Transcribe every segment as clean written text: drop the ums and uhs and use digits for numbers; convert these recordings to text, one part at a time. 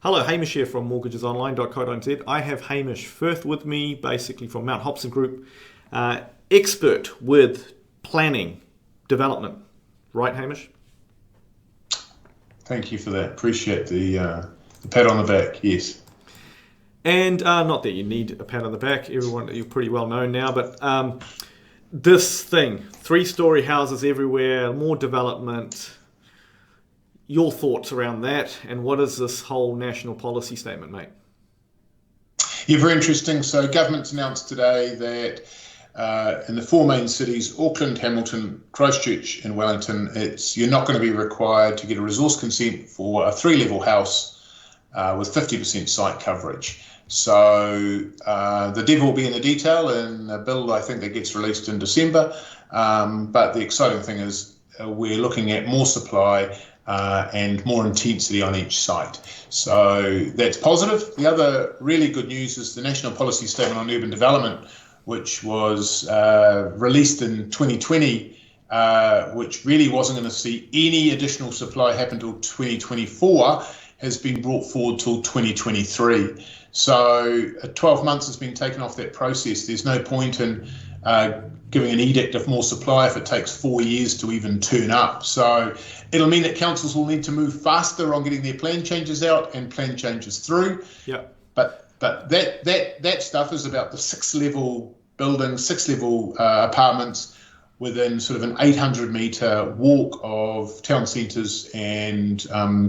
Hello, Hamish here from mortgagesonline.co.nz. I have Hamish Firth with me, basically from Mount Hobson Group, expert with planning development. Right, Hamish? Thank you for that. Appreciate the pat on the back. Yes. And not that you need a pat on the back, everyone, you're pretty well known now, but this thing, 3-story houses everywhere, more development, your thoughts around that, and what is this whole national policy statement, mate? Yeah, very interesting. So government's announced today that in the four main cities, Auckland, Hamilton, Christchurch and Wellington, you're not going to be required to get a resource consent for a 3-level house with 50% site coverage. So the devil will be in the detail in a bill, I think, that gets released in December. But the exciting thing is we're looking at more supply and more intensity on each site. So that's positive. The other really good news is the National Policy Statement on Urban Development, which was released in 2020, which really wasn't going to see any additional supply happen until 2024, has been brought forward till 2023. So 12 months has been taken off that process. There's no point in giving an edict of more supply if it takes 4 years to even turn up. So it'll mean that councils will need to move faster on getting their plan changes out and plan changes through. Yeah. But that stuff is about the 6-level buildings, 6-level apartments within sort of an 800-metre walk of town centres and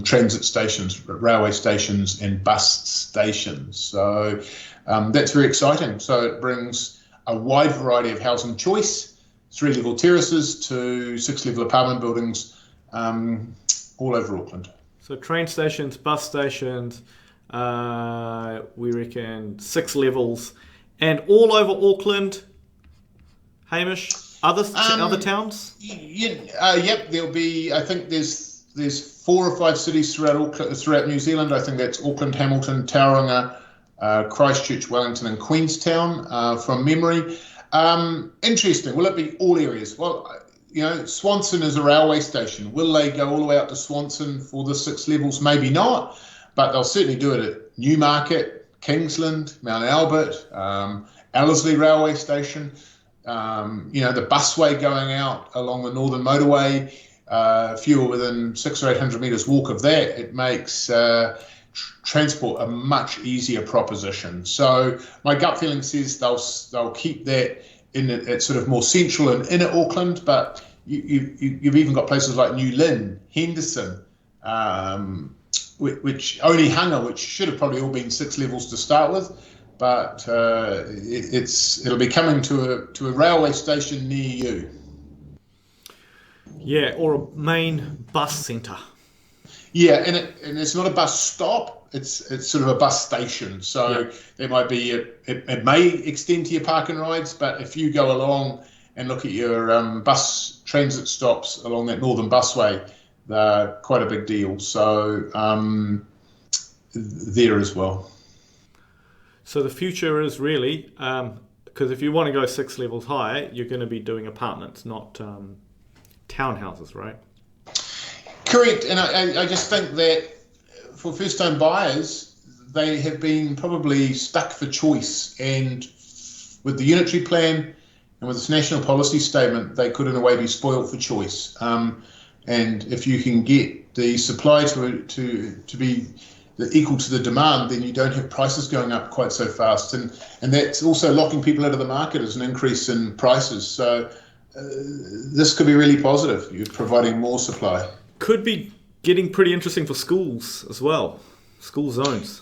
transit stations, railway stations and bus stations. So that's very exciting. So it brings a wide variety of housing choice, 3-level terraces to 6-level apartment buildings all over Auckland. So train stations, bus stations, we reckon 6 levels, and all over Auckland, Hamish, other towns? Yep, there'll be, I think there's 4 or 5 cities throughout New Zealand. I think that's Auckland, Hamilton, Tauranga, Christchurch, Wellington and Queenstown from memory. Interesting. Will it be all areas? Well, Swanson is a railway station. Will they go all the way out to Swanson for the 6 levels? Maybe not, but they'll certainly do it at Newmarket, Kingsland, Mount Albert, Ellerslie railway station. The busway going out along the Northern Motorway, if you're within 600 or 800 metres walk of that, it makes transport a much easier proposition. So my gut feeling says they'll keep that at sort of more central and inner Auckland, but you've even got places like New Lynn, Henderson, which Onehunga, which should have probably all been 6 levels to start with, but it'll be coming to a railway station near you. Yeah, or a main bus centre. Yeah, and it's not a bus stop. It's sort of a bus station. So there might be it may extend to your park and rides, but if you go along and look at your bus transit stops along that northern busway, they're quite a big deal. So there as well. So the future is really, because if you want to go 6 levels higher, you're going to be doing apartments, not townhouses, right? Correct, and I just think that for first-time buyers, they have been probably stuck for choice, and with the unitary plan and with this national policy statement, they could in a way be spoiled for choice. And if you can get the supply to be equal to the demand, then you don't have prices going up quite so fast, and that's also locking people out of the market as an increase in prices. So this could be really positive. You're providing more supply. Could be getting pretty interesting for schools as well, school zones.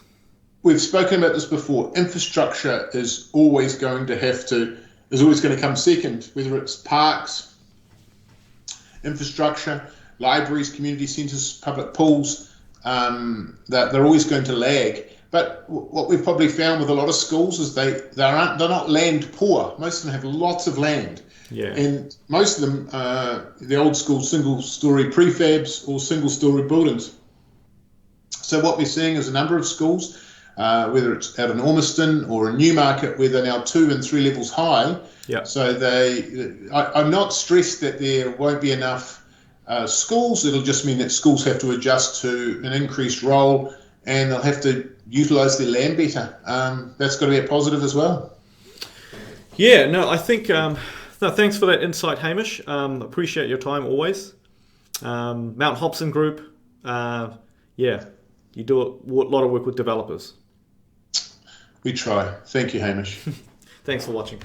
We've spoken about this before. Infrastructure is always going to come second, whether it's parks, infrastructure, libraries, community centres, public pools, that they're always going to lag. But what we've probably found with a lot of schools is they're not land poor. Most of them have lots of land. Yeah. And most of them, the old school single-storey prefabs or single-storey buildings. So what we're seeing is a number of schools, whether it's out in Ormiston or in Newmarket, where they're now 2 and 3 levels high. Yeah. So I'm not stressed that there won't be enough schools. It'll just mean that schools have to adjust to an increased role and they'll have to utilise their land better. That's got to be a positive as well. Yeah, no, I think. No, thanks for that insight, Hamish. Appreciate your time always. Mount Hobson Group. Yeah, you do a lot of work with developers. We try. Thank you, Hamish. Thanks for watching.